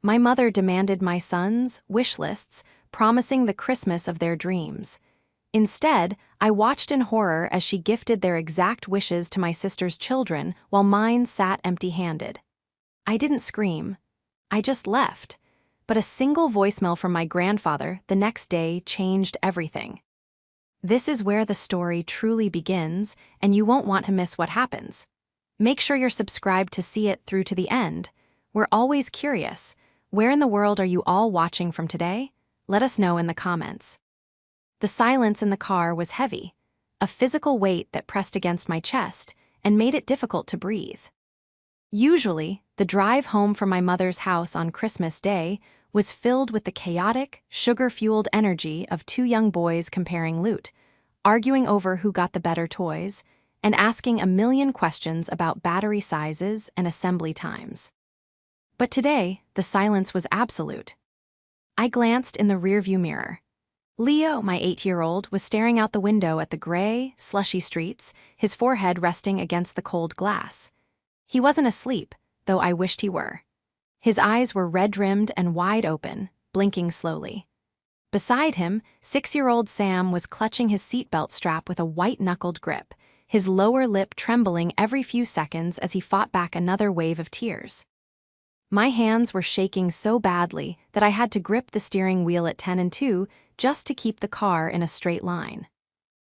My mother demanded my sons' wish lists, promising the Christmas of their dreams. Instead, I watched in horror as she gifted their exact wishes to my sister's children while mine sat empty-handed. I didn't scream. I just left. But a single voicemail from my grandfather the next day changed everything. This is where the story truly begins, and you won't want to miss what happens. Make sure you're subscribed to see it through to the end. We're always curious. Where in the world are you all watching from today? Let us know in the comments. The silence in the car was heavy, a physical weight that pressed against my chest and made it difficult to breathe. Usually, the drive home from my mother's house on Christmas Day was filled with the chaotic, sugar-fueled energy of two young boys comparing loot, arguing over who got the better toys, and asking a million questions about battery sizes and assembly times. But today, the silence was absolute. I glanced in the rearview mirror. Leo, my 8-year-old, was staring out the window at the gray, slushy streets, his forehead resting against the cold glass. He wasn't asleep, though I wished he were. His eyes were red-rimmed and wide open, blinking slowly. Beside him, 6-year-old Sam was clutching his seatbelt strap with a white-knuckled grip, his lower lip trembling every few seconds as he fought back another wave of tears. My hands were shaking so badly that I had to grip the steering wheel at 10 and 2 just to keep the car in a straight line.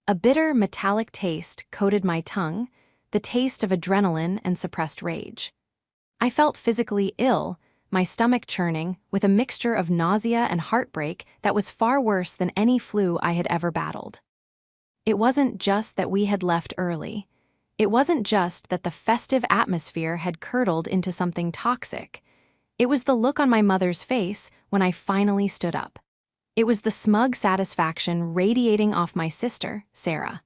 A bitter, metallic taste coated my tongue, the taste of adrenaline and suppressed rage. I felt physically ill, my stomach churning, with a mixture of nausea and heartbreak that was far worse than any flu I had ever battled. It wasn't just that we had left early. It wasn't just that the festive atmosphere had curdled into something toxic. It was the look on my mother's face when I finally stood up. It was the smug satisfaction radiating off my sister, Sarah.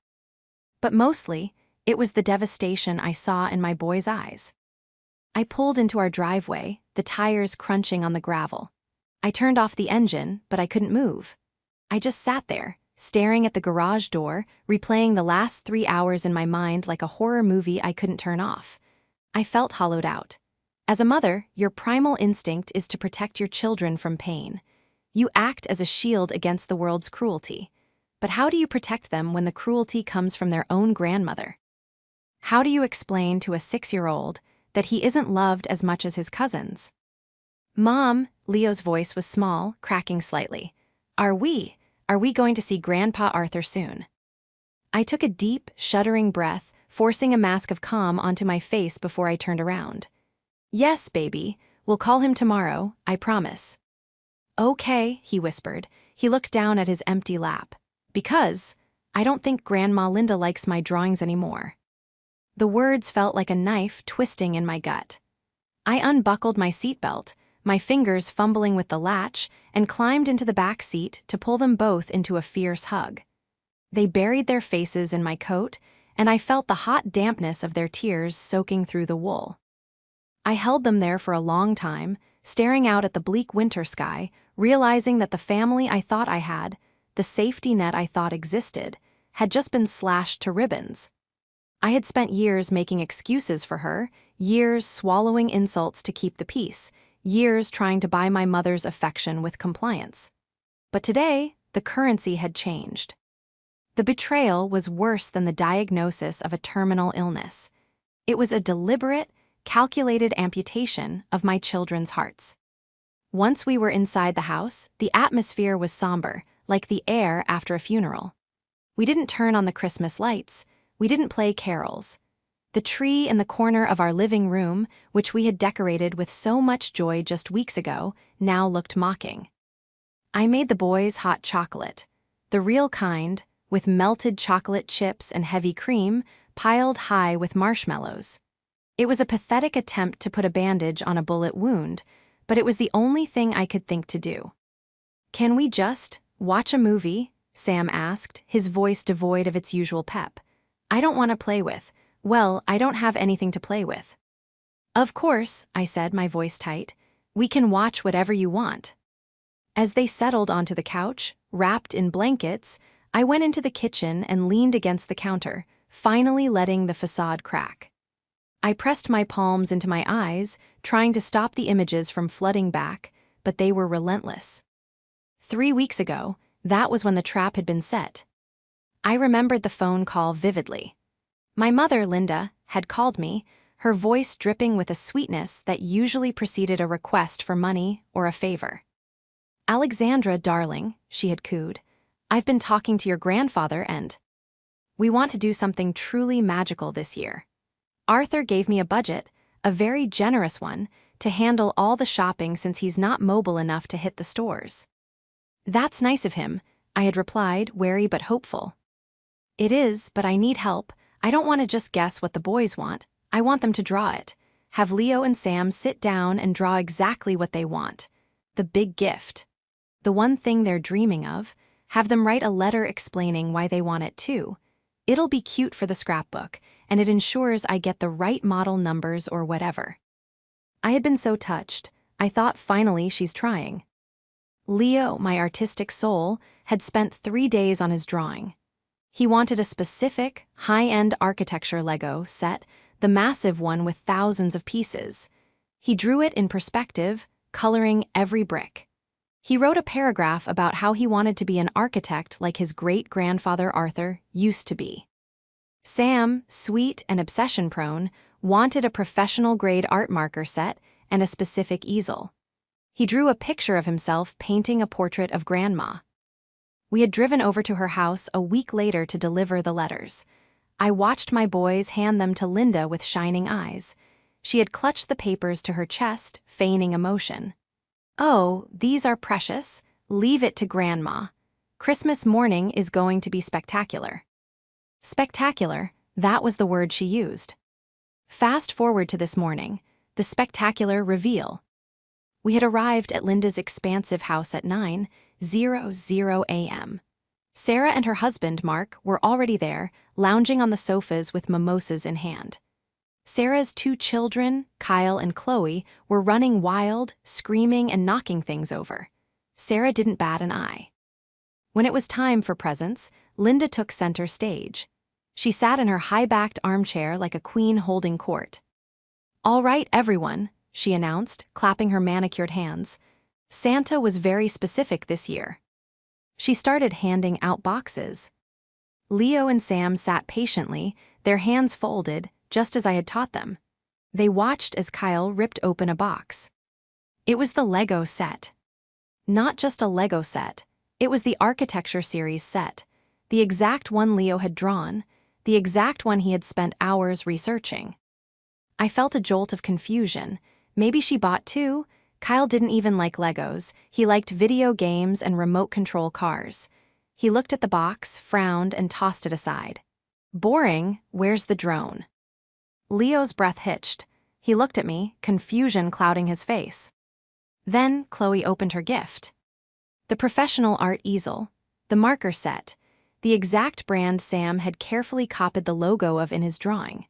But mostly, it was the devastation I saw in my boy's eyes. I pulled into our driveway, the tires crunching on the gravel. I turned off the engine, but I couldn't move. I just sat there, staring at the garage door, replaying the last 3 hours in my mind like a horror movie I couldn't turn off. I felt hollowed out. As a mother, your primal instinct is to protect your children from pain. You act as a shield against the world's cruelty. But how do you protect them when the cruelty comes from their own grandmother? How do you explain to a 6-year-old that he isn't loved as much as his cousins? Mom, Leo's voice was small, cracking slightly. Are we going to see Grandpa Arthur soon? I took a deep, shuddering breath, forcing a mask of calm onto my face before I turned around. Yes, baby, we'll call him tomorrow, I promise. Okay, he whispered. He looked down at his empty lap. Because I don't think Grandma Linda likes my drawings anymore. The words felt like a knife twisting in my gut. I unbuckled my seatbelt, my fingers fumbling with the latch, and climbed into the back seat to pull them both into a fierce hug. They buried their faces in my coat, and I felt the hot dampness of their tears soaking through the wool. I held them there for a long time, staring out at the bleak winter sky, realizing that the family I thought I had, the safety net I thought existed, had just been slashed to ribbons. I had spent years making excuses for her, years swallowing insults to keep the peace, years trying to buy my mother's affection with compliance. But today, the currency had changed. The betrayal was worse than the diagnosis of a terminal illness. It was a deliberate, calculated amputation of my children's hearts. Once we were inside the house, the atmosphere was somber, like the air after a funeral. We didn't turn on the Christmas lights. We didn't play carols. The tree in the corner of our living room, which we had decorated with so much joy just weeks ago, now looked mocking. I made the boys hot chocolate, the real kind, with melted chocolate chips and heavy cream, piled high with marshmallows. It was a pathetic attempt to put a bandage on a bullet wound, but it was the only thing I could think to do. Can we just watch a movie? Sam asked, his voice devoid of its usual pep. I don't want to play with. Well, I don't have anything to play with. Of course, I said, my voice tight. We can watch whatever you want. As they settled onto the couch, wrapped in blankets, I went into the kitchen and leaned against the counter, finally letting the facade crack. I pressed my palms into my eyes, trying to stop the images from flooding back, but they were relentless. 3 weeks ago, that was when the trap had been set. I remembered the phone call vividly. My mother, Linda, had called me, her voice dripping with a sweetness that usually preceded a request for money or a favor. "Alexandra, darling," she had cooed, "I've been talking to your grandfather and we want to do something truly magical this year. Arthur gave me a budget, a very generous one, to handle all the shopping since he's not mobile enough to hit the stores." "That's nice of him," I had replied, wary but hopeful. "It is, but I need help. I don't want to just guess what the boys want. I want them to draw it. Have Leo and Sam sit down and draw exactly what they want. The big gift. The one thing they're dreaming of. Have them write a letter explaining why they want it too. It'll be cute for the scrapbook, and it ensures I get the right model numbers or whatever." I had been so touched. I thought, finally she's trying. Leo, my artistic soul, had spent 3 days on his drawing. He wanted a specific, high-end architecture Lego set, the massive one with thousands of pieces. He drew it in perspective, coloring every brick. He wrote a paragraph about how he wanted to be an architect like his great-grandfather Arthur used to be. Sam, sweet and obsession-prone, wanted a professional-grade art marker set and a specific easel. He drew a picture of himself painting a portrait of Grandma. We had driven over to her house a week later to deliver the letters. I watched my boys hand them to Linda with shining eyes. She had clutched the papers to her chest, feigning emotion. "Oh, these are precious. Leave it to Grandma. Christmas morning is going to be spectacular." Spectacular, that was the word she used. Fast forward to this morning, the spectacular reveal. We had arrived at Linda's expansive house at 9:00 a.m. Sarah and her husband, Mark, were already there, lounging on the sofas with mimosas in hand. Sarah's 2 children, Kyle and Chloe, were running wild, screaming and knocking things over. Sarah didn't bat an eye. When it was time for presents, Linda took center stage. She sat in her high-backed armchair like a queen holding court. "All right, everyone," she announced, clapping her manicured hands. "Santa was very specific this year." She started handing out boxes. Leo and Sam sat patiently, their hands folded, just as I had taught them. They watched as Kyle ripped open a box. It was the Lego set. Not just a Lego set, it was the architecture series set, the exact one Leo had drawn, the exact one he had spent hours researching. I felt a jolt of confusion. Maybe she bought 2? Kyle didn't even like Legos. He liked video games and remote control cars. He looked at the box, frowned, and tossed it aside. "Boring, where's the drone?" Leo's breath hitched. He looked at me, confusion clouding his face. Then Chloe opened her gift. The professional art easel, the marker set, the exact brand Sam had carefully copied the logo of in his drawing.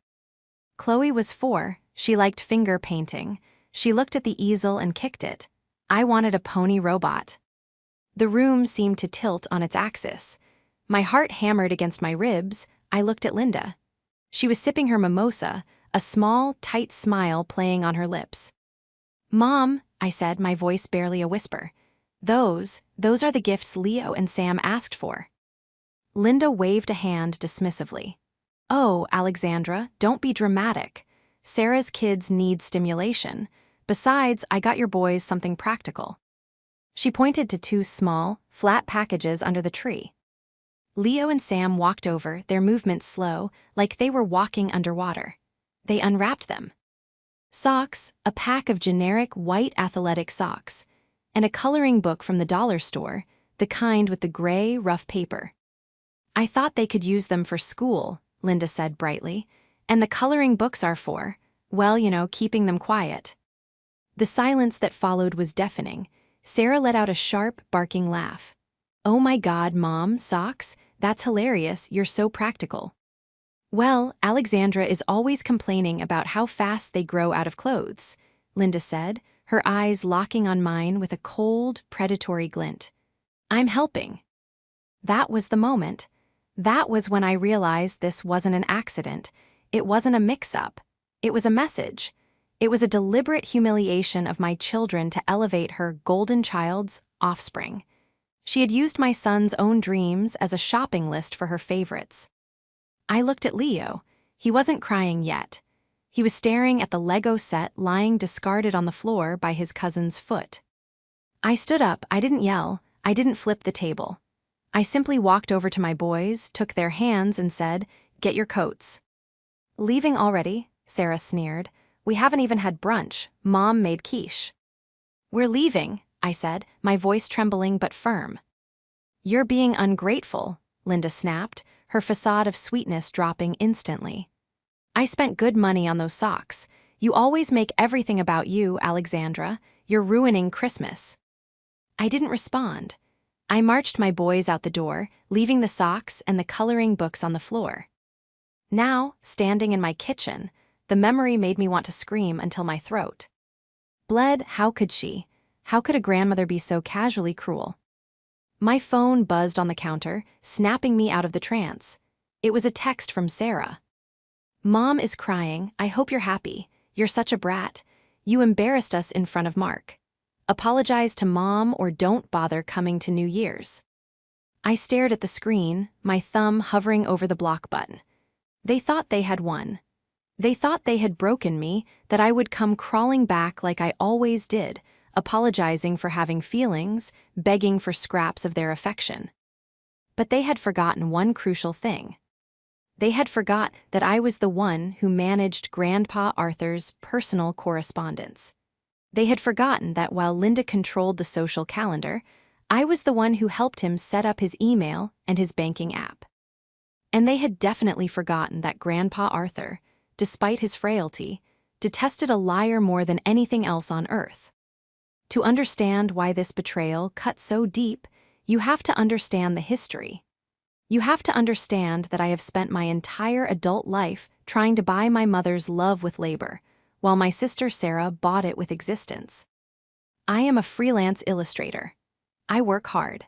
Chloe was 4, she liked finger painting. She looked at the easel and kicked it. I wanted a pony robot. The room seemed to tilt on its axis. My heart hammered against my ribs. I looked at Linda. She was sipping her mimosa, a small, tight smile playing on her lips. "Mom," I said, my voice barely a whisper, Those are the gifts Leo and Sam asked for." Linda waved a hand dismissively. "Oh, Alexandra, don't be dramatic. Sarah's kids need stimulation. Besides, I got your boys something practical." She pointed to 2 small, flat packages under the tree. Leo and Sam walked over, their movements slow, like they were walking underwater. They unwrapped them. Socks, a pack of generic white athletic socks, and a coloring book from the dollar store, the kind with the gray, rough paper. "I thought they could use them for school," Linda said brightly, "and the coloring books are for, well, keeping them quiet." The silence that followed was deafening. Sarah let out a sharp, barking laugh. "Oh my God, Mom, socks? That's hilarious, you're so practical." "Well, Alexandra is always complaining about how fast they grow out of clothes," Linda said, her eyes locking on mine with a cold, predatory glint. "I'm helping." That was the moment. That was when I realized this wasn't an accident. It wasn't a mix-up. It was a message. It was a deliberate humiliation of my children to elevate her golden child's offspring. She had used my son's own dreams as a shopping list for her favorites. I looked at Leo. He wasn't crying yet. He was staring at the Lego set lying discarded on the floor by his cousin's foot. I stood up. I didn't yell. I didn't flip the table. I simply walked over to my boys, took their hands, and said, "Get your coats." "Leaving already?" Sarah sneered. "We haven't even had brunch. Mom made quiche." "We're leaving," I said, my voice trembling but firm. "You're being ungrateful," Linda snapped, her facade of sweetness dropping instantly. "I spent good money on those socks. You always make everything about you, Alexandra. You're ruining Christmas." I didn't respond. I marched my boys out the door, leaving the socks and the coloring books on the floor. Now, standing in my kitchen, the memory made me want to scream until my throat bled. How could she? How could a grandmother be so casually cruel? My phone buzzed on the counter, snapping me out of the trance. It was a text from Sarah. "Mom is crying. I hope you're happy. You're such a brat. You embarrassed us in front of Mark. Apologize to Mom or don't bother coming to New Year's." I stared at the screen, my thumb hovering over the block button. They thought they had won. They thought they had broken me, that I would come crawling back like I always did, apologizing for having feelings, begging for scraps of their affection. But they had forgotten one crucial thing. They had forgot that I was the one who managed Grandpa Arthur's personal correspondence. They had forgotten that while Linda controlled the social calendar, I was the one who helped him set up his email and his banking app. And they had definitely forgotten that Grandpa Arthur, despite his frailty, detested a liar more than anything else on earth. To understand why this betrayal cut so deep, you have to understand the history. You have to understand that I have spent my entire adult life trying to buy my mother's love with labor, while my sister Sarah bought it with existence. I am a freelance illustrator. I work hard.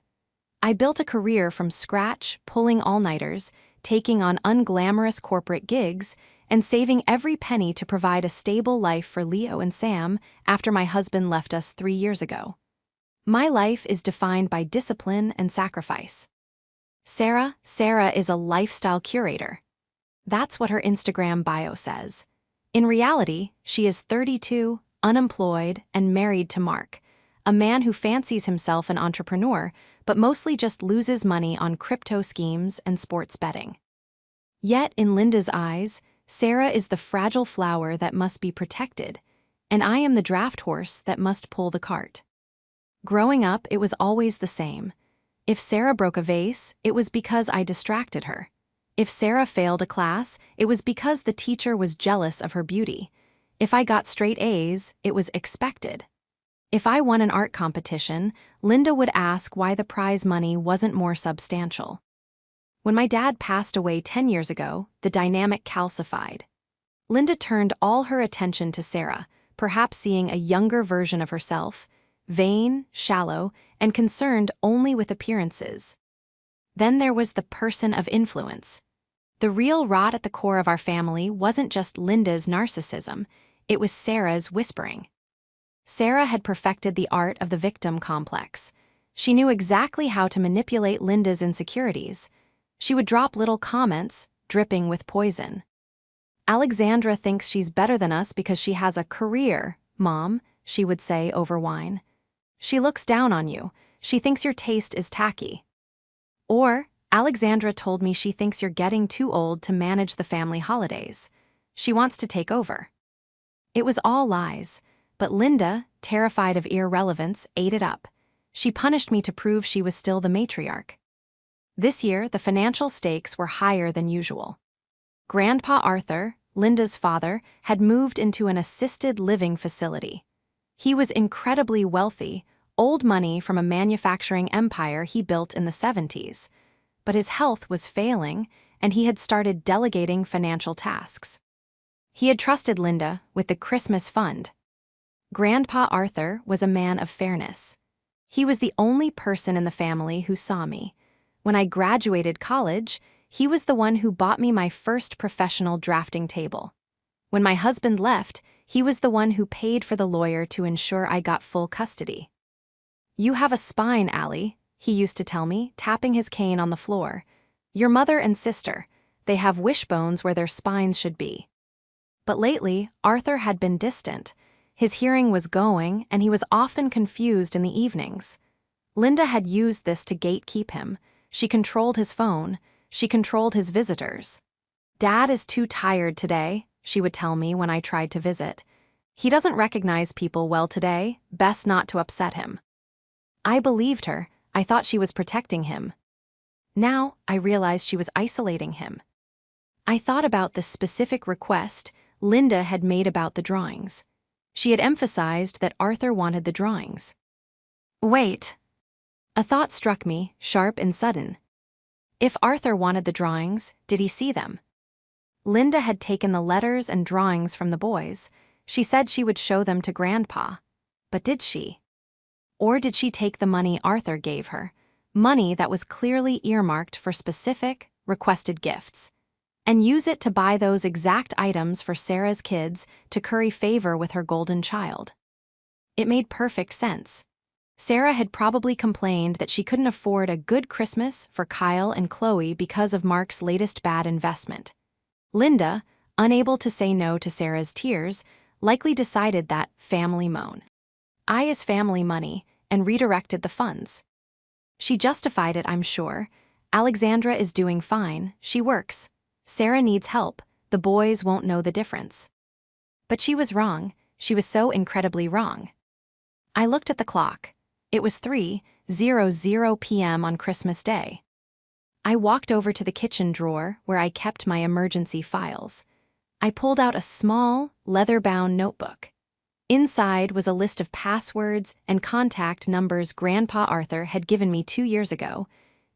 I built a career from scratch, pulling all-nighters, taking on unglamorous corporate gigs, and saving every penny to provide a stable life for Leo and Sam after my husband left us 3 years ago. My life is defined by discipline and sacrifice. Sarah is a lifestyle curator. That's what her Instagram bio says. In reality, she is 32, unemployed, and married to Mark, a man who fancies himself an entrepreneur, but mostly just loses money on crypto schemes and sports betting. Yet, in Linda's eyes, Sarah is the fragile flower that must be protected, and I am the draft horse that must pull the cart. Growing up, it was always the same. If Sarah broke a vase, it was because I distracted her. If Sarah failed a class, it was because the teacher was jealous of her beauty. If I got straight A's, it was expected. If I won an art competition, Linda would ask why the prize money wasn't more substantial. When my dad passed away 10 years ago, the dynamic calcified. Linda turned all her attention to Sarah, perhaps seeing a younger version of herself, vain, shallow, and concerned only with appearances. Then there was the person of influence. The real rot at the core of our family wasn't just Linda's narcissism, it was Sarah's whispering. Sarah had perfected the art of the victim complex. She knew exactly how to manipulate Linda's insecurities. She would drop little comments, dripping with poison. "Alexandra thinks she's better than us because she has a career, Mom," she would say over wine. "She looks down on you. She thinks your taste is tacky." Or, "Alexandra told me she thinks you're getting too old to manage the family holidays. She wants to take over." It was all lies, but Linda, terrified of irrelevance, ate it up. She punished me to prove she was still the matriarch. This year, the financial stakes were higher than usual. Grandpa Arthur, Linda's father, had moved into an assisted living facility. He was incredibly wealthy, old money from a manufacturing empire he built in the 70s. But his health was failing, and he had started delegating financial tasks. He had trusted Linda with the Christmas fund. Grandpa Arthur was a man of fairness. He was the only person in the family who saw me. When I graduated college, he was the one who bought me my first professional drafting table. When my husband left, he was the one who paid for the lawyer to ensure I got full custody. "You have a spine, Allie," he used to tell me, tapping his cane on the floor. "Your mother and sister, they have wishbones where their spines should be." But lately, Arthur had been distant. His hearing was going, and he was often confused in the evenings. Linda had used this to gatekeep him. She controlled his phone. She controlled his visitors. "Dad is too tired today," she would tell me when I tried to visit. "He doesn't recognize people well today, best not to upset him." I believed her. I thought she was protecting him. Now, I realized she was isolating him. I thought about the specific request Linda had made about the drawings. She had emphasized that Arthur wanted the drawings. Wait. A thought struck me, sharp and sudden. If Arthur wanted the drawings, did he see them? Linda had taken the letters and drawings from the boys. She said she would show them to Grandpa. But did she? Or did she take the money Arthur gave her, money that was clearly earmarked for specific, requested gifts, and use it to buy those exact items for Sarah's kids to curry favor with her golden child? It made perfect sense. Sarah had probably complained that she couldn't afford a good Christmas for Kyle and Chloe because of Mark's latest bad investment. Linda, unable to say no to Sarah's tears, likely decided that family moan. I is family money, and redirected the funds. She justified it, I'm sure. Alexandra is doing fine, she works. Sarah needs help, the boys won't know the difference. But she was wrong, she was so incredibly wrong. I looked at the clock. It was 3:00 p.m. on Christmas Day. I walked over to the kitchen drawer where I kept my emergency files. I pulled out a small, leather-bound notebook. Inside was a list of passwords and contact numbers Grandpa Arthur had given me 2 years ago,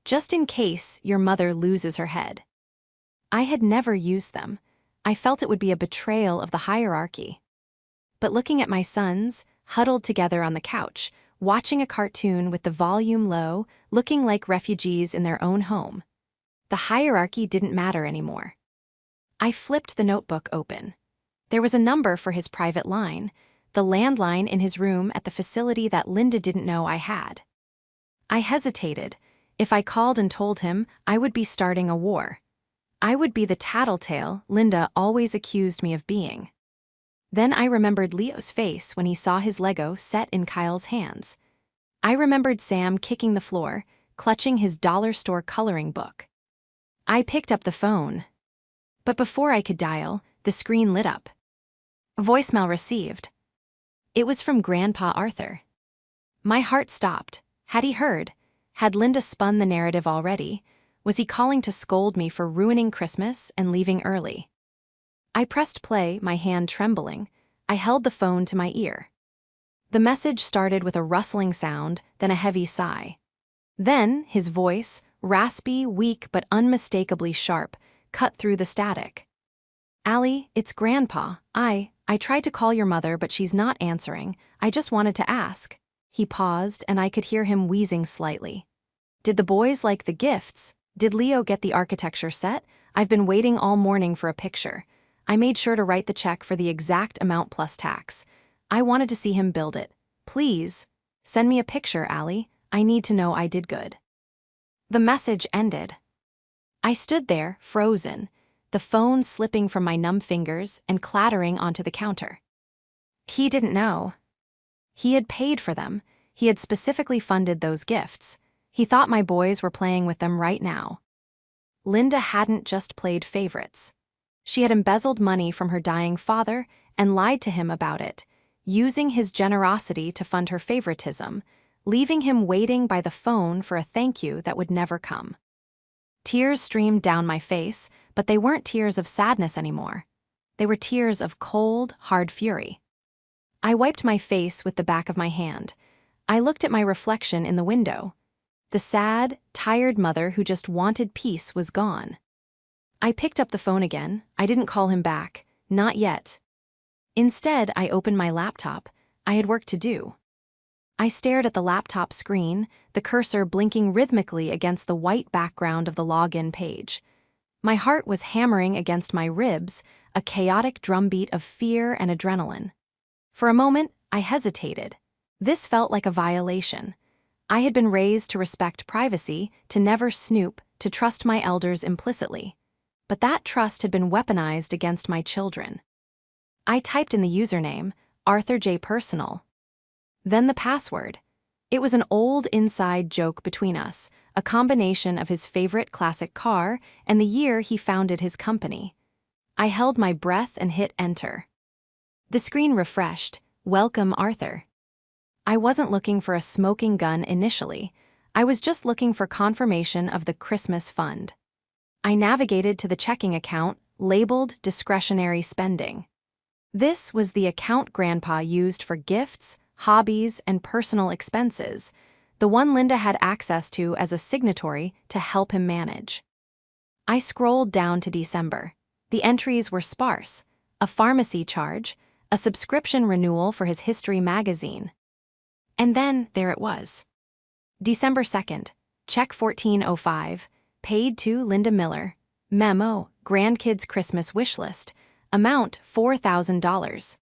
just in case your mother loses her head. I had never used them. I felt it would be a betrayal of the hierarchy. But looking at my sons, huddled together on the couch, watching a cartoon with the volume low, looking like refugees in their own home, the hierarchy didn't matter anymore. I flipped the notebook open. There was a number for his private line, the landline in his room at the facility that Linda didn't know I had. I hesitated. If I called and told him, I would be starting a war. I would be the tattletale Linda always accused me of being. Then I remembered Leo's face when he saw his Lego set in Kyle's hands. I remembered Sam kicking the floor, clutching his dollar store coloring book. I picked up the phone. But before I could dial, the screen lit up. Voicemail received. It was from Grandpa Arthur. My heart stopped. Had he heard? Had Linda spun the narrative already? Was he calling to scold me for ruining Christmas and leaving early? I pressed play, my hand trembling. I held the phone to my ear. The message started with a rustling sound, then a heavy sigh. Then his voice, raspy, weak but unmistakably sharp, cut through the static. "Allie, it's Grandpa. I tried to call your mother, but she's not answering. I just wanted to ask." He paused, and I could hear him wheezing slightly. "Did the boys like the gifts? Did Leo get the architecture set? I've been waiting all morning for a picture. I made sure to write the check for the exact amount plus tax. I wanted to see him build it. Please, send me a picture, Allie. I need to know I did good." The message ended. I stood there, frozen, the phone slipping from my numb fingers and clattering onto the counter. He didn't know. He had paid for them. He had specifically funded those gifts. He thought my boys were playing with them right now. Linda hadn't just played favorites. She had embezzled money from her dying father and lied to him about it, using his generosity to fund her favoritism, leaving him waiting by the phone for a thank you that would never come. Tears streamed down my face, but they weren't tears of sadness anymore. They were tears of cold, hard fury. I wiped my face with the back of my hand. I looked at my reflection in the window. The sad, tired mother who just wanted peace was gone. I picked up the phone again. I didn't call him back. Not yet. Instead, I opened my laptop. I had work to do. I stared at the laptop screen, the cursor blinking rhythmically against the white background of the login page. My heart was hammering against my ribs, a chaotic drumbeat of fear and adrenaline. For a moment, I hesitated. This felt like a violation. I had been raised to respect privacy, to never snoop, to trust my elders implicitly. But that trust had been weaponized against my children. I typed in the username, Arthur J. Personal. Then the password. It was an old inside joke between us, a combination of his favorite classic car and the year he founded his company. I held my breath and hit enter. The screen refreshed. Welcome, Arthur. I wasn't looking for a smoking gun initially. I was just looking for confirmation of the Christmas fund. I navigated to the checking account, labeled discretionary spending. This was the account Grandpa used for gifts, hobbies, and personal expenses, the one Linda had access to as a signatory to help him manage. I scrolled down to December. The entries were sparse: a pharmacy charge, a subscription renewal for his history magazine. And then there it was. December 2nd, check 1405, paid to Linda Miller. Memo, grandkids' Christmas wish list. Amount $4,000.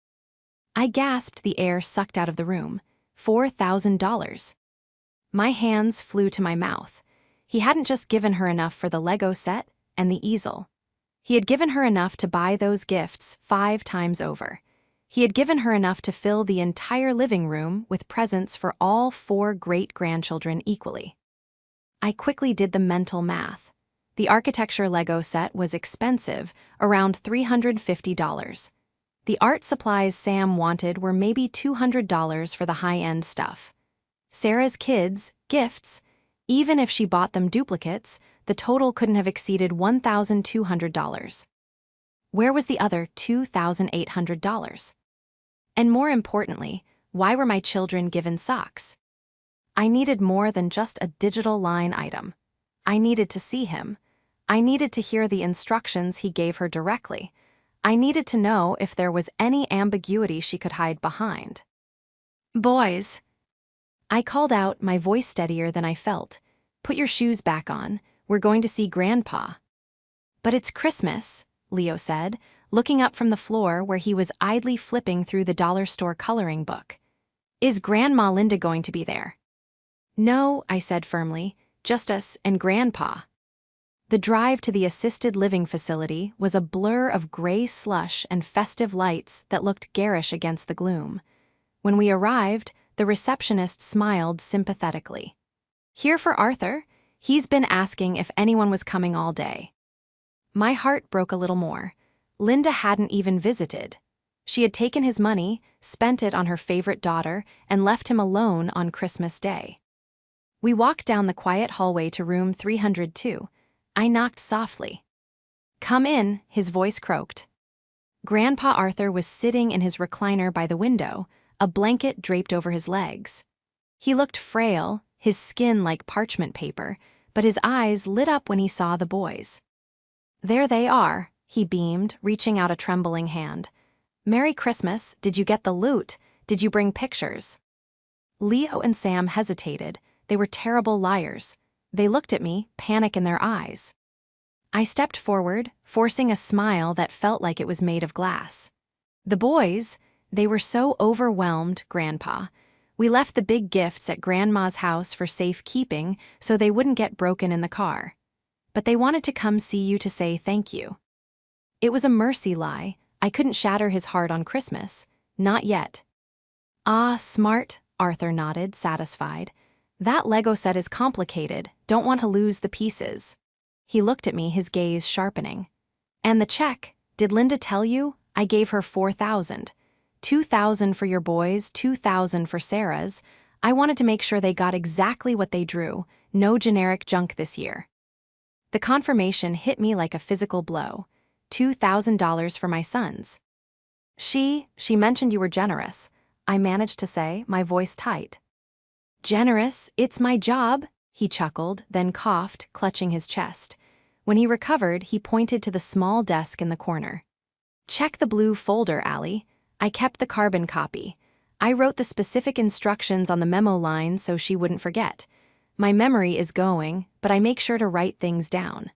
I gasped, the air sucked out of the room. $4,000. My hands flew to my mouth. He hadn't just given her enough for the Lego set and the easel. He had given her enough to buy those gifts 5 times over. He had given her enough to fill the entire living room with presents for all 4 great-grandchildren equally. I quickly did the mental math. The architecture Lego set was expensive, around $350. The art supplies Sam wanted were maybe $200 for the high-end stuff. Sarah's kids' gifts, even if she bought them duplicates, the total couldn't have exceeded $1,200. Where was the other $2,800? And more importantly, why were my children given socks? I needed more than just a digital line item. I needed to see him. I needed to hear the instructions he gave her directly. I needed to know if there was any ambiguity she could hide behind. Boys. I called out, my voice steadier than I felt. Put your shoes back on. We're going to see Grandpa. But it's Christmas, Leo said, looking up from the floor where he was idly flipping through the dollar store coloring book. Is Grandma Linda going to be there? No, I said firmly, just us and Grandpa. The drive to the assisted living facility was a blur of gray slush and festive lights that looked garish against the gloom. When we arrived, the receptionist smiled sympathetically. Here for Arthur? He's been asking if anyone was coming all day. My heart broke a little more. Linda hadn't even visited. She had taken his money, spent it on her favorite daughter, and left him alone on Christmas Day. We walked down the quiet hallway to room 302. I knocked softly. Come in, his voice croaked. Grandpa Arthur was sitting in his recliner by the window, a blanket draped over his legs. He looked frail, his skin like parchment paper, but his eyes lit up when he saw the boys. There they are, he beamed, reaching out a trembling hand. Merry Christmas, did you get the loot? Did you bring pictures? Leo and Sam hesitated. They were terrible liars. They looked at me, panic in their eyes. I stepped forward, forcing a smile that felt like it was made of glass. The boys, they were so overwhelmed, Grandpa. We left the big gifts at Grandma's house for safekeeping so they wouldn't get broken in the car. But they wanted to come see you to say thank you. It was a mercy lie. I couldn't shatter his heart on Christmas. Not yet. Ah, smart, Arthur nodded, satisfied. That Lego set is complicated. Don't want to lose the pieces. He looked at me, his gaze sharpening. And the check, did Linda tell you? I gave her $4,000. $2,000 for your boys, $2,000 for Sarah's. I wanted to make sure they got exactly what they drew. No generic junk this year. The confirmation hit me like a physical blow. $2,000 for my sons. She mentioned you were generous. I managed to say, my voice tight. Generous, it's my job, he chuckled, then coughed, clutching his chest. When he recovered, he pointed to the small desk in the corner. Check the blue folder, Allie. I kept the carbon copy. I wrote the specific instructions on the memo line so she wouldn't forget. My memory is going, but I make sure to write things down.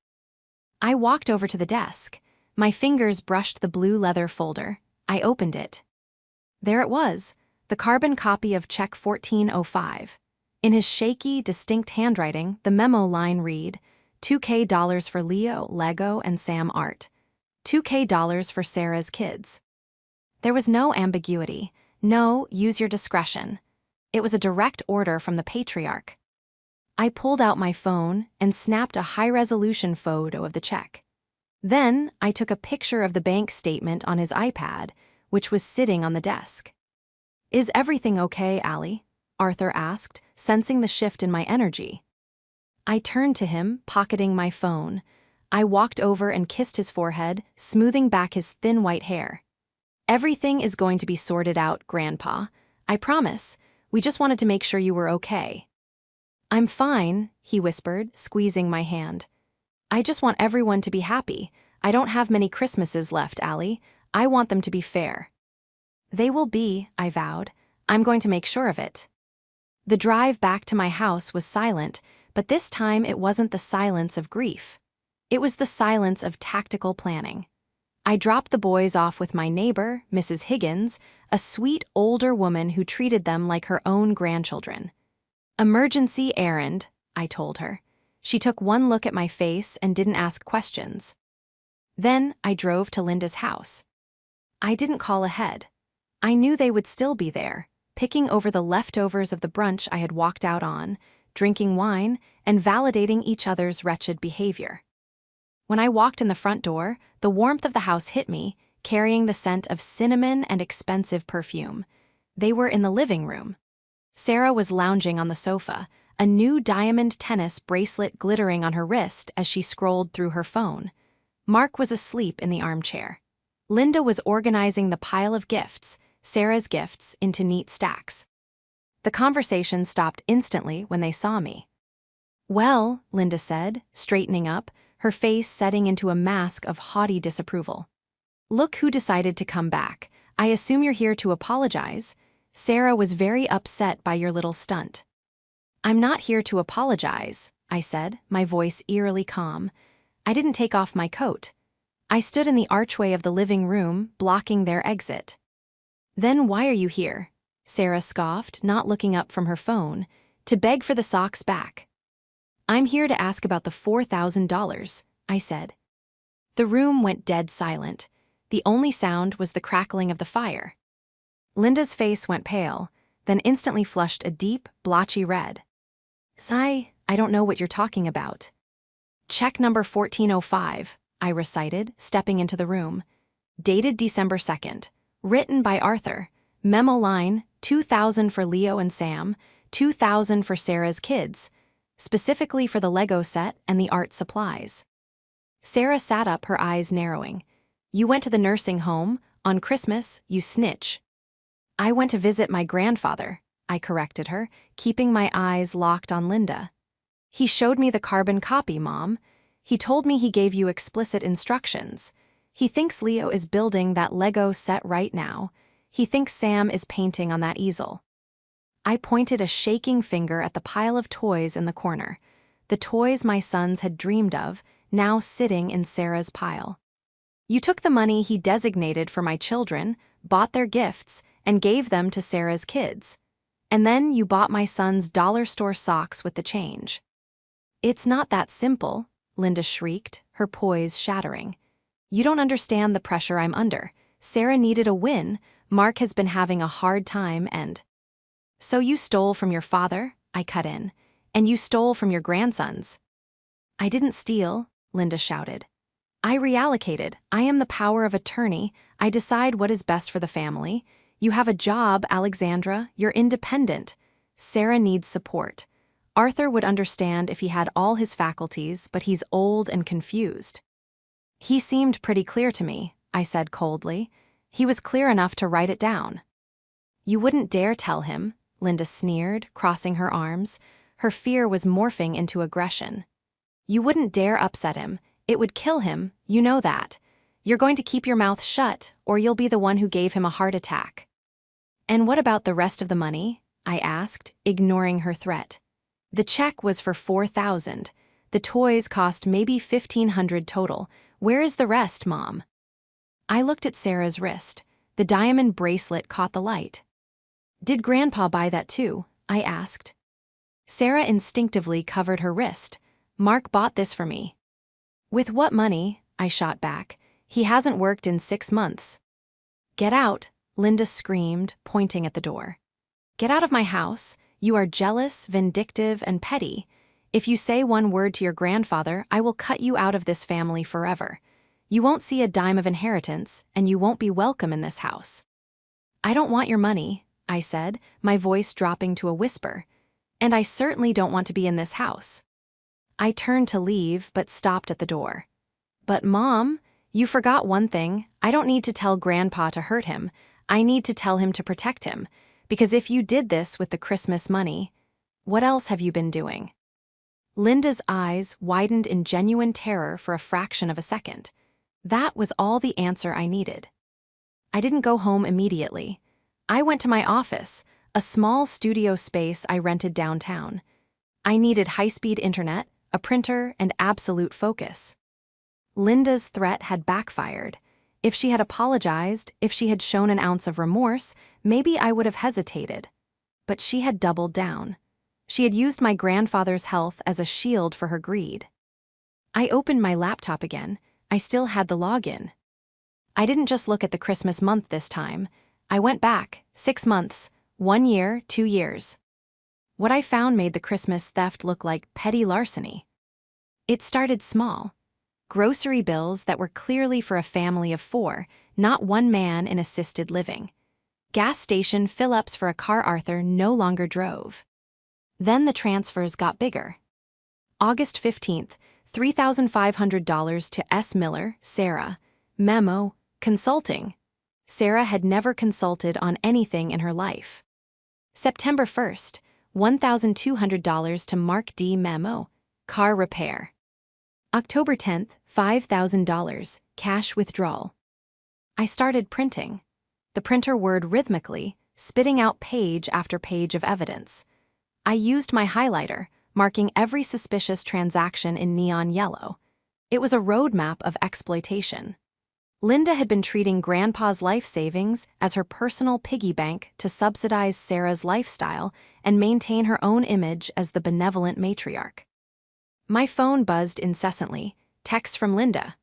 I walked over to the desk. My fingers brushed the blue leather folder. I opened it. There it was, the carbon copy of Check 1405. In his shaky, distinct handwriting, the memo line read, $2K for Leo, Lego, and Sam Art. $2K for Sarah's kids. There was no ambiguity, no use your discretion. It was a direct order from the patriarch. I pulled out my phone and snapped a high-resolution photo of the check. Then I took a picture of the bank statement on his iPad, which was sitting on the desk. "Is everything okay, Allie?" Arthur asked, sensing the shift in my energy. I turned to him, pocketing my phone. I walked over and kissed his forehead, smoothing back his thin white hair. "Everything is going to be sorted out, Grandpa. I promise. We just wanted to make sure you were okay." "I'm fine," he whispered, squeezing my hand. "I just want everyone to be happy. I don't have many Christmases left, Allie. I want them to be fair." "They will be," I vowed. "I'm going to make sure of it." The drive back to my house was silent, but this time it wasn't the silence of grief. It was the silence of tactical planning. I dropped the boys off with my neighbor, Mrs. Higgins, a sweet older woman who treated them like her own grandchildren. "Emergency errand," I told her. She took one look at my face and didn't ask questions. Then I drove to Linda's house. I didn't call ahead. I knew they would still be there, picking over the leftovers of the brunch I had walked out on, drinking wine, and validating each other's wretched behavior. When I walked in the front door, the warmth of the house hit me, carrying the scent of cinnamon and expensive perfume. They were in the living room. Sarah was lounging on the sofa, a new diamond tennis bracelet glittering on her wrist as she scrolled through her phone. Mark was asleep in the armchair. Linda was organizing the pile of gifts, Sarah's gifts, into neat stacks. The conversation stopped instantly when they saw me. "Well," Linda said, straightening up, her face setting into a mask of haughty disapproval. "Look who decided to come back. I assume you're here to apologize. Sarah was very upset by your little stunt." "I'm not here to apologize," I said, my voice eerily calm. "I didn't take off my coat. I stood in the archway of the living room, blocking their exit." "Then why are you here?" Sarah scoffed, not looking up from her phone. "To beg for the socks back." "I'm here to ask about the $4,000, I said. The room went dead silent. The only sound was the crackling of the fire. Linda's face went pale, then instantly flushed a deep, blotchy red. "Sigh, I don't know what you're talking about." "Check number 1405, I recited, stepping into the room. Dated December 2nd. Written by Arthur. Memo line, $2,000 for Leo and Sam, $2,000 for Sarah's kids, specifically for the Lego set and the art supplies." Sarah sat up, her eyes narrowing. "You went to the nursing home, on Christmas, you snitch." "I went to visit my grandfather," I corrected her, keeping my eyes locked on Linda. "He showed me the carbon copy, Mom. He told me he gave you explicit instructions. He thinks Leo is building that Lego set right now. He thinks Sam is painting on that easel." I pointed a shaking finger at the pile of toys in the corner, the toys my sons had dreamed of, now sitting in Sarah's pile. "You took the money he designated for my children, bought their gifts, and gave them to Sarah's kids. And then you bought my son's dollar store socks with the change." "It's not that simple," Linda shrieked, her poise shattering. "You don't understand the pressure I'm under. Sarah needed a win, Mark has been having a hard time, and—" "So you stole from your father," I cut in, "and you stole from your grandsons." "I didn't steal," Linda shouted. "I reallocated. I am the power of attorney. I decide what is best for the family. You have a job, Alexandra. You're independent. Sarah needs support. Arthur would understand if he had all his faculties, but he's old and confused." "He seemed pretty clear to me," I said coldly. "He was clear enough to write it down." "You wouldn't dare tell him," Linda sneered, crossing her arms. Her fear was morphing into aggression. "You wouldn't dare upset him. It would kill him, you know that. You're going to keep your mouth shut, or you'll be the one who gave him a heart attack." "And what about the rest of the money?" I asked, ignoring her threat. "The check was for $4,000. The toys cost maybe $1,500 total. Where is the rest, Mom? I looked at Sarah's wrist. The diamond bracelet caught the light. Did Grandpa buy that too? I asked. Sarah instinctively covered her wrist. Mark bought this for me. With what money? I shot back. He hasn't worked in 6 months. Get out, Linda screamed, pointing at the door. Get out of my house. You are jealous, vindictive, and petty. If you say one word to your grandfather, I will cut you out of this family forever. You won't see a dime of inheritance, and you won't be welcome in this house. I don't want your money, I said, my voice dropping to a whisper. And I certainly don't want to be in this house. I turned to leave, but stopped at the door. But Mom, you forgot one thing. I don't need to tell Grandpa to hurt him. I need to tell him to protect him. Because if you did this with the Christmas money, what else have you been doing? Linda's eyes widened in genuine terror for a fraction of a second. That was all the answer I needed. I didn't go home immediately. I went to my office, a small studio space I rented downtown. I needed high-speed internet, a printer, and absolute focus. Linda's threat had backfired. If she had apologized, if she had shown an ounce of remorse, maybe I would have hesitated. But she had doubled down. She had used my grandfather's health as a shield for her greed. I opened my laptop again. I still had the login. I didn't just look at the Christmas month this time. I went back, 6 months, 1 year, 2 years. What I found made the Christmas theft look like petty larceny. It started small. Grocery bills that were clearly for a family of 4, not one man in assisted living. Gas station fill-ups for a car Arthur no longer drove. Then the transfers got bigger. August 15th, $3,500 to S. Miller, Sarah. Memo, consulting. Sarah had never consulted on anything in her life. September 1st, $1,200 to Mark D. Memo, car repair. October 10th, $5,000, cash withdrawal. I started printing. The printer whirred rhythmically, spitting out page after page of evidence. I used my highlighter, marking every suspicious transaction in neon yellow. It was a roadmap of exploitation. Linda had been treating Grandpa's life savings as her personal piggy bank to subsidize Sarah's lifestyle and maintain her own image as the benevolent matriarch. My phone buzzed incessantly, texts from Linda.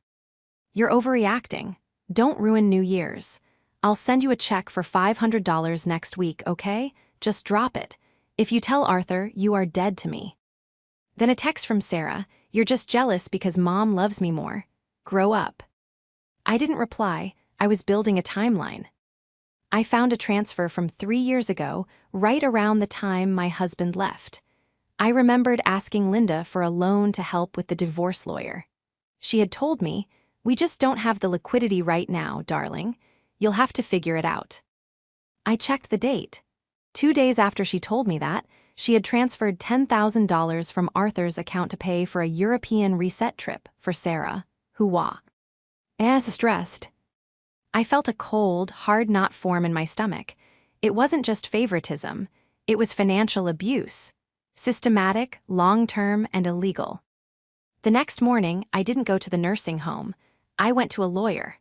You're overreacting. Don't ruin New Year's. I'll send you a check for $500 next week, okay? Just drop it. If you tell Arthur, you are dead to me. Then a text from Sarah, you're just jealous because Mom loves me more. Grow up. I didn't reply. I was building a timeline. I found a transfer from 3 years ago, right around the time my husband left. I remembered asking Linda for a loan to help with the divorce lawyer. She had told me, we just don't have the liquidity right now, darling. You'll have to figure it out. I checked the date. 2 days after she told me that, she had transferred $10,000 from Arthur's account to pay for a European reset trip for Sarah, who was stressed. I felt a cold, hard knot form in my stomach. It wasn't just favoritism, it was financial abuse. Systematic, long-term, and illegal. The next morning, I didn't go to the nursing home. I went to a lawyer.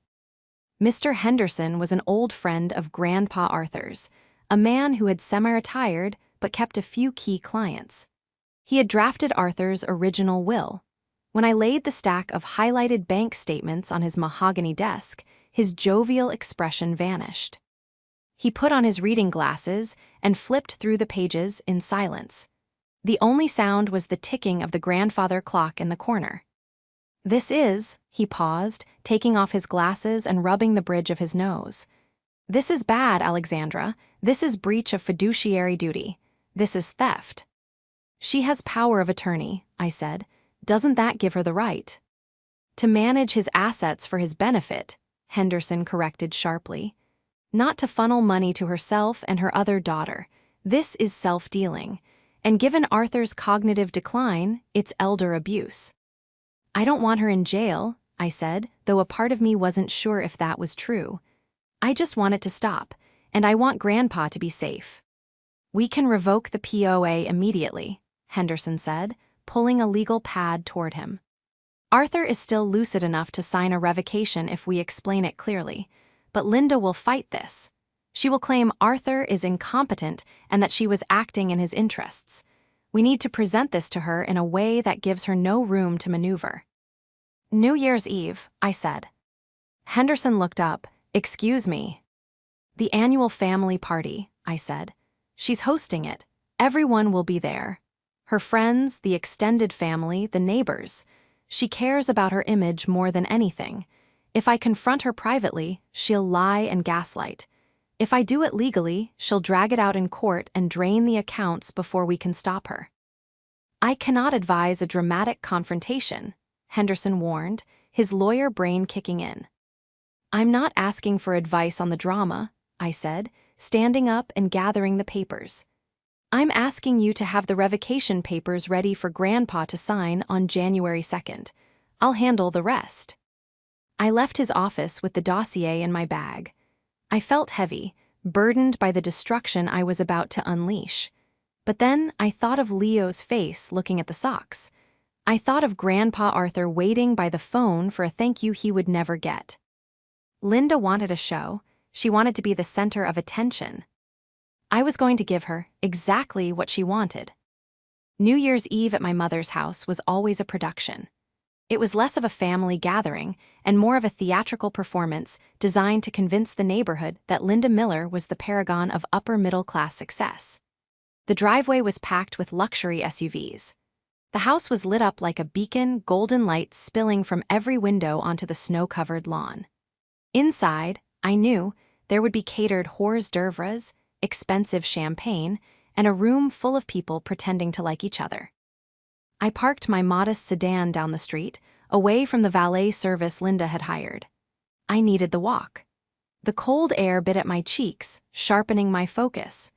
Mr. Henderson was an old friend of Grandpa Arthur's, a man who had semi-retired but kept a few key clients. He had drafted Arthur's original will. When I laid the stack of highlighted bank statements on his mahogany desk, his jovial expression vanished. He put on his reading glasses and flipped through the pages in silence. The only sound was the ticking of the grandfather clock in the corner. This is, he paused, taking off his glasses and rubbing the bridge of his nose. This is bad, Alexandra. This is breach of fiduciary duty. This is theft. She has power of attorney, I said. Doesn't that give her the right to manage his assets for his benefit? Henderson corrected sharply. Not to funnel money to herself and her other daughter. This is self-dealing. And given Arthur's cognitive decline, it's elder abuse. I don't want her in jail, I said, though a part of me wasn't sure if that was true. I just want it to stop, and I want Grandpa to be safe. We can revoke the POA immediately, Henderson said, pulling a legal pad toward him. Arthur is still lucid enough to sign a revocation if we explain it clearly, but Linda will fight this. She will claim Arthur is incompetent and that she was acting in his interests. We need to present this to her in a way that gives her no room to maneuver. New Year's Eve, I said. Henderson looked up. Excuse me. The annual family party, I said. She's hosting it. Everyone will be there. Her friends, the extended family, the neighbors. She cares about her image more than anything. If I confront her privately, she'll lie and gaslight. If I do it legally, she'll drag it out in court and drain the accounts before we can stop her. I cannot advise a dramatic confrontation, Henderson warned, his lawyer brain kicking in. I'm not asking for advice on the drama, I said, standing up and gathering the papers. I'm asking you to have the revocation papers ready for Grandpa to sign on January 2nd. I'll handle the rest. I left his office with the dossier in my bag. I felt heavy, burdened by the destruction I was about to unleash. But then I thought of Leo's face looking at the socks. I thought of Grandpa Arthur waiting by the phone for a thank you he would never get. Linda wanted a show. She wanted to be the center of attention. I was going to give her exactly what she wanted. New Year's Eve at my mother's house was always a production. It was less of a family gathering and more of a theatrical performance designed to convince the neighborhood that Linda Miller was the paragon of upper-middle-class success. The driveway was packed with luxury SUVs. The house was lit up like a beacon, golden light spilling from every window onto the snow-covered lawn. Inside, I knew, there would be catered hors d'oeuvres, expensive champagne, and a room full of people pretending to like each other. I parked my modest sedan down the street, away from the valet service Linda had hired. I needed the walk. The cold air bit at my cheeks, sharpening my focus.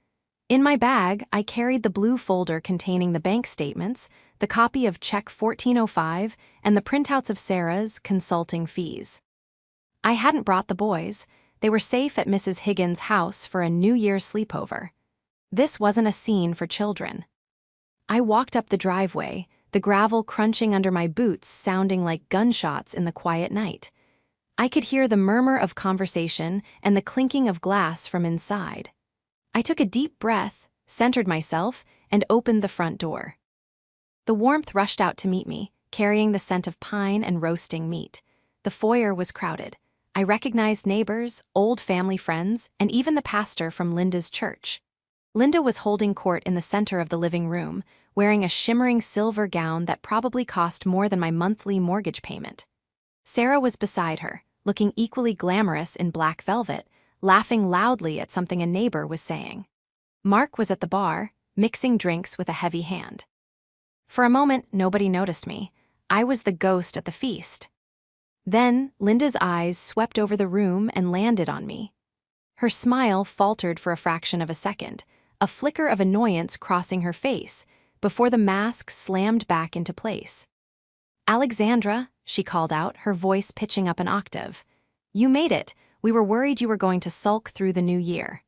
In my bag, I carried the blue folder containing the bank statements, the copy of Check 1405, and the printouts of Sarah's consulting fees. I hadn't brought the boys. They were safe at Mrs. Higgins' house for a New Year's sleepover. This wasn't a scene for children. I walked up the driveway, the gravel crunching under my boots sounding like gunshots in the quiet night. I could hear the murmur of conversation and the clinking of glass from inside. I took a deep breath, centered myself, and opened the front door. The warmth rushed out to meet me, carrying the scent of pine and roasting meat. The foyer was crowded. I recognized neighbors, old family friends, and even the pastor from Linda's church. Linda was holding court in the center of the living room, wearing a shimmering silver gown that probably cost more than my monthly mortgage payment. Sarah was beside her, looking equally glamorous in black velvet, laughing loudly at something a neighbor was saying. Mark was at the bar, mixing drinks with a heavy hand. For a moment, nobody noticed me. I was the ghost at the feast. Then, Linda's eyes swept over the room and landed on me. Her smile faltered for a fraction of a second, a flicker of annoyance crossing her face, before the mask slammed back into place. "Alexandra," she called out, her voice pitching up an octave. "You made it. We were worried you were going to sulk through the new year."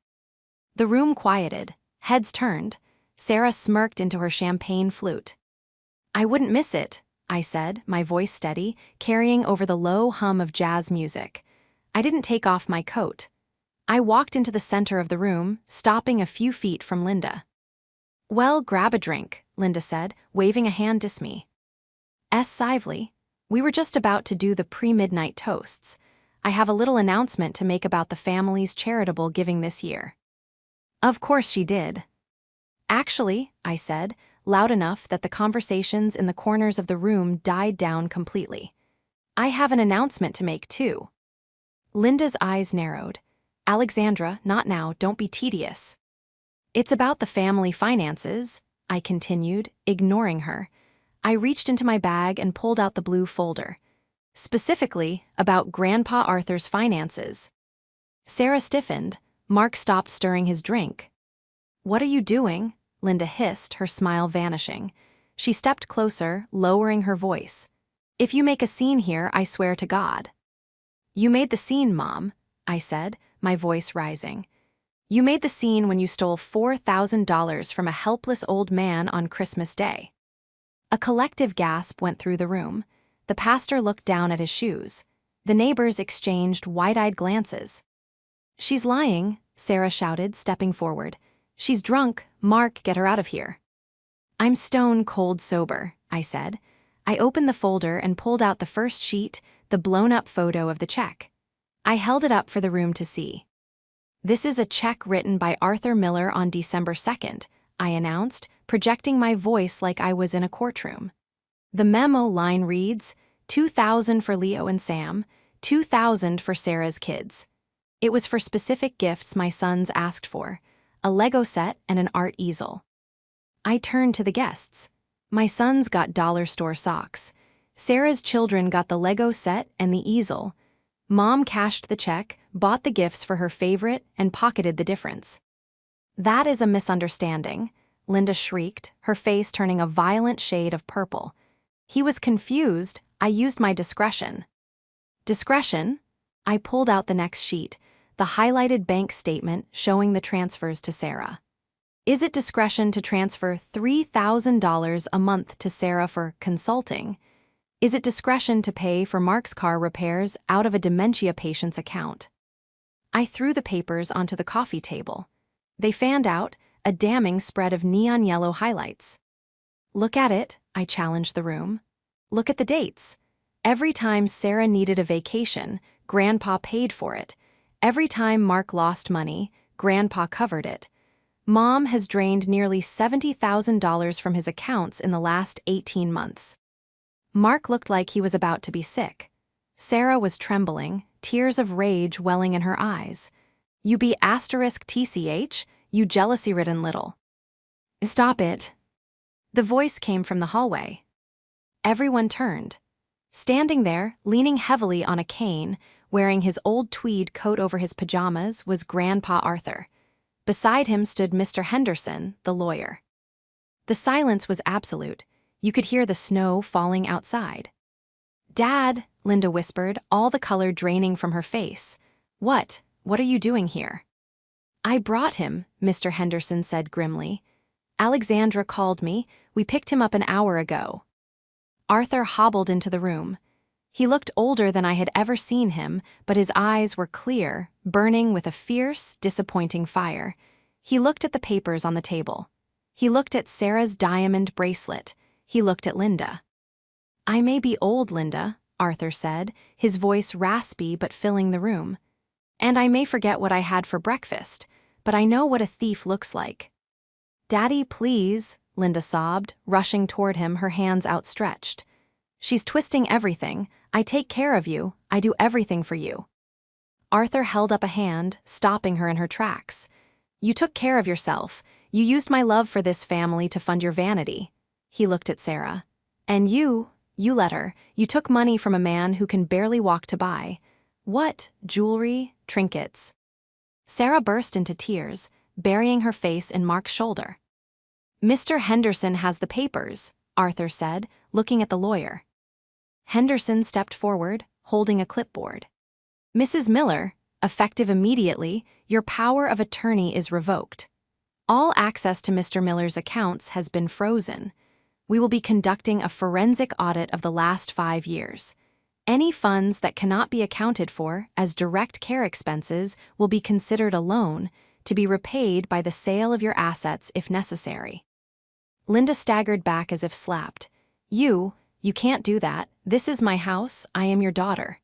The room quieted. Heads turned. Sarah smirked into her champagne flute. "I wouldn't miss it," I said, my voice steady, carrying over the low hum of jazz music. I didn't take off my coat. I walked into the center of the room, stopping a few feet from Linda. "Well, grab a drink," Linda said, waving a hand to me. Sively. We were just about to do the pre-midnight toasts. I have a little announcement to make about the family's charitable giving this year. Of course she did. "Actually," I said, loud enough that the conversations in the corners of the room died down completely. "I have an announcement to make, too." Linda's eyes narrowed. "Alexandra, not now, don't be tedious." "It's about the family finances," I continued, ignoring her. I reached into my bag and pulled out the blue folder. "Specifically, about Grandpa Arthur's finances." Sarah stiffened. Mark stopped stirring his drink. "What are you doing?" Linda hissed, her smile vanishing. She stepped closer, lowering her voice. "If you make a scene here, I swear to God." "You made the scene, Mom," I said, my voice rising. "You made the scene when you stole $4,000 from a helpless old man on Christmas Day." A collective gasp went through the room. The pastor looked down at his shoes. The neighbors exchanged wide-eyed glances. "She's lying," Sarah shouted, stepping forward. "She's drunk. Mark, get her out of here." "I'm stone cold sober," I said. I opened the folder and pulled out the first sheet, the blown-up photo of the check. I held it up for the room to see. "This is a check written by Arthur Miller on December 2nd, I announced, projecting my voice like I was in a courtroom. The memo line reads, $2,000 for Leo and Sam, $2,000 for Sarah's kids. It was for specific gifts my sons asked for, a Lego set and an art easel." I turned to the guests. My sons got dollar store socks. Sarah's children got the Lego set and the easel. Mom cashed the check, bought the gifts for her favorite, and pocketed the difference. "That is a misunderstanding," Linda shrieked, her face turning a violent shade of purple. He was confused. I used my discretion. Discretion? I pulled out the next sheet, the highlighted bank statement showing the transfers to Sarah. "Is it discretion to transfer $3,000 a month to Sarah for consulting? Is it discretion to pay for Mark's car repairs out of a dementia patient's account?" I threw the papers onto the coffee table. They fanned out, a damning spread of neon yellow highlights. "Look at it," I challenged the room. "Look at the dates. Every time Sarah needed a vacation, Grandpa paid for it. Every time Mark lost money, Grandpa covered it. Mom has drained nearly $70,000 from his accounts in the last 18 months. Mark looked like he was about to be sick. Sarah was trembling, tears of rage welling in her eyes. "You be *TCH, you jealousy-ridden little." "Stop it." The voice came from the hallway. Everyone turned. Standing there, leaning heavily on a cane, wearing his old tweed coat over his pajamas, was Grandpa Arthur. Beside him stood Mr. Henderson, the lawyer. The silence was absolute. You could hear the snow falling outside. "Dad," Linda whispered, all the color draining from her face. What are you doing here?" "I brought him," Mr. Henderson said grimly. "Alexandra called me. We picked him up an hour ago." Arthur hobbled into the room. He looked older than I had ever seen him, but his eyes were clear, burning with a fierce, disappointing fire. He looked at the papers on the table. He looked at Sarah's diamond bracelet. He looked at Linda. "I may be old, Linda," Arthur said, his voice raspy but filling the room. "And I may forget what I had for breakfast, but I know what a thief looks like." "Daddy, please," Linda sobbed, rushing toward him, her hands outstretched. "She's twisting everything. I take care of you. I do everything for you." Arthur held up a hand, stopping her in her tracks. "You took care of yourself. You used my love for this family to fund your vanity." He looked at Sarah. "And you let her. You took money from a man who can barely walk to buy. What? Jewelry? Trinkets?" Sarah burst into tears, burying her face in Mark's shoulder. "Mr. Henderson has the papers," Arthur said, looking at the lawyer. Henderson stepped forward, holding a clipboard. "Mrs. Miller, effective immediately, your power of attorney is revoked. All access to Mr. Miller's accounts has been frozen. We will be conducting a forensic audit of the last 5 years. Any funds that cannot be accounted for as direct care expenses will be considered a loan, to be repaid by the sale of your assets if necessary." Linda staggered back as if slapped. You can't do that. This is my house. I am your daughter."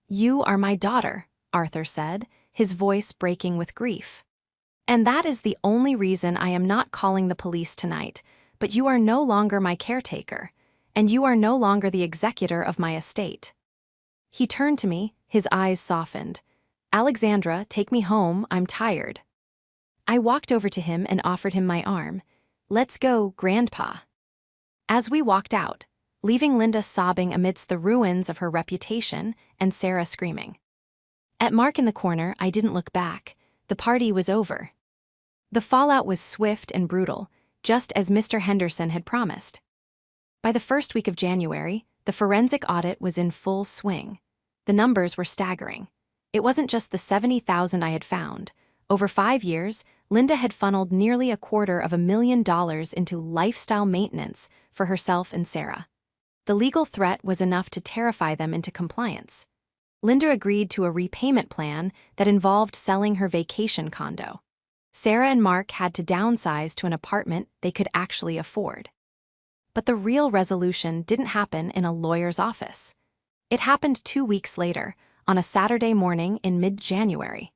"You are my daughter," Arthur said, his voice breaking with grief. "And that is the only reason I am not calling the police tonight, but you are no longer my caretaker, and you are no longer the executor of my estate." He turned to me, his eyes softened. "Alexandra, take me home. I'm tired." I walked over to him and offered him my arm. "Let's go, Grandpa." As we walked out, leaving Linda sobbing amidst the ruins of her reputation and Sarah screaming. At Mark in the corner, I didn't look back. The party was over. The fallout was swift and brutal, just as Mr. Henderson had promised. By the first week of January, the forensic audit was in full swing. The numbers were staggering. It wasn't just the $70,000 I had found. Over 5 years, Linda had funneled nearly $250,000 into lifestyle maintenance for herself and Sarah. The legal threat was enough to terrify them into compliance. Linda agreed to a repayment plan that involved selling her vacation condo. Sarah and Mark had to downsize to an apartment they could actually afford. But the real resolution didn't happen in a lawyer's office. It happened 2 weeks later, on a Saturday morning in mid-January.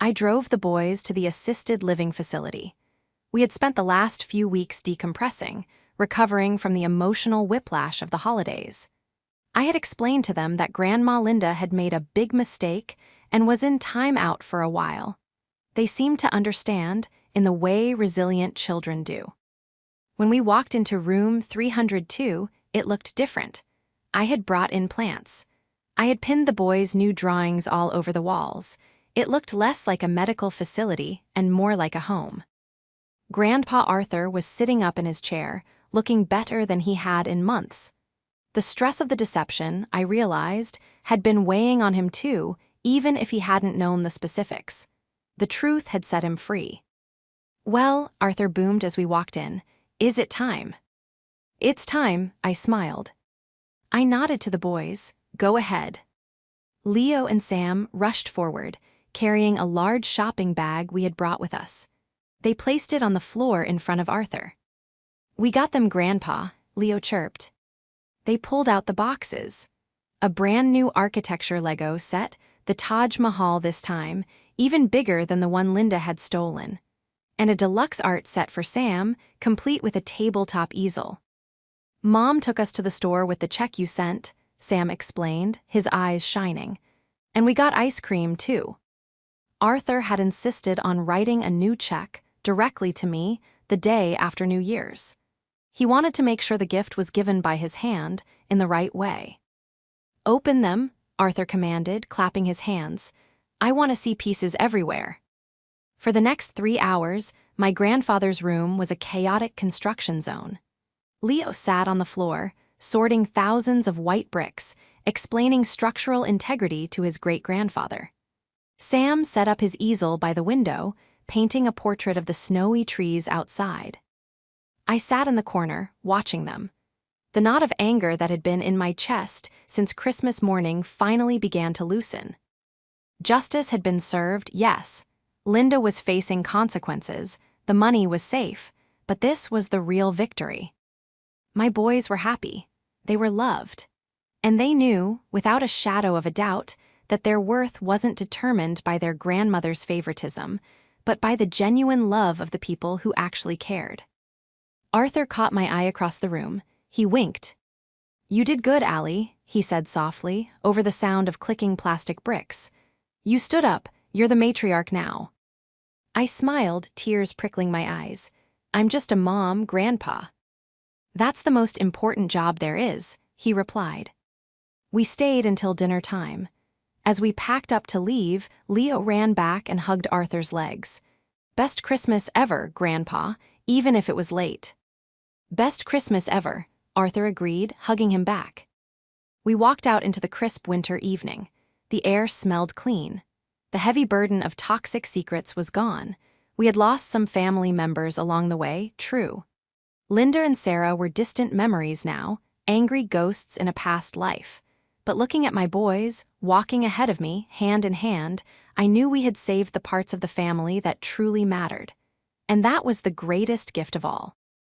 I drove the boys to the assisted living facility. We had spent the last few weeks decompressing, recovering from the emotional whiplash of the holidays. I had explained to them that Grandma Linda had made a big mistake and was in time out for a while. They seemed to understand in the way resilient children do. When we walked into room 302, it looked different. I had brought in plants. I had pinned the boys' new drawings all over the walls. It looked less like a medical facility and more like a home. Grandpa Arthur was sitting up in his chair, looking better than he had in months. The stress of the deception, I realized, had been weighing on him too, even if he hadn't known the specifics. The truth had set him free. "Well," Arthur boomed as we walked in, "is it time?" "It's time," I smiled. I nodded to the boys. "Go ahead." Leo and Sam rushed forward, carrying a large shopping bag we had brought with us. They placed it on the floor in front of Arthur. "We got them, Grandpa," Leo chirped. They pulled out the boxes. A brand new architecture Lego set, the Taj Mahal this time, even bigger than the one Linda had stolen. And a deluxe art set for Sam, complete with a tabletop easel. "Mom took us to the store with the check you sent," Sam explained, his eyes shining. "And we got ice cream, too." Arthur had insisted on writing a new check directly to me the day after New Year's. He wanted to make sure the gift was given by his hand in the right way. "Open them," Arthur commanded, clapping his hands. "I want to see pieces everywhere." For the next 3 hours, my grandfather's room was a chaotic construction zone. Leo sat on the floor, sorting thousands of white bricks, explaining structural integrity to his great-grandfather. Sam set up his easel by the window, painting a portrait of the snowy trees outside. I sat in the corner, watching them. The knot of anger that had been in my chest since Christmas morning finally began to loosen. Justice had been served, yes. Linda was facing consequences, the money was safe, but this was the real victory. My boys were happy. They were loved. And they knew, without a shadow of a doubt, that their worth wasn't determined by their grandmother's favoritism, but by the genuine love of the people who actually cared. Arthur caught my eye across the room. He winked. "You did good, Allie," he said softly, over the sound of clicking plastic bricks. "You stood up. You're the matriarch now." I smiled, tears prickling my eyes. "I'm just a mom, grandpa." "That's the most important job there is," he replied. We stayed until dinner time. As we packed up to leave, Leo ran back and hugged Arthur's legs. "Best Christmas ever, Grandpa, even if it was late." "Best Christmas ever," Arthur agreed, hugging him back. We walked out into the crisp winter evening. The air smelled clean. The heavy burden of toxic secrets was gone. We had lost some family members along the way, true. Linda and Sarah were distant memories now, angry ghosts in a past life. But looking at my boys, walking ahead of me, hand in hand, I knew we had saved the parts of the family that truly mattered. And that was the greatest gift of all.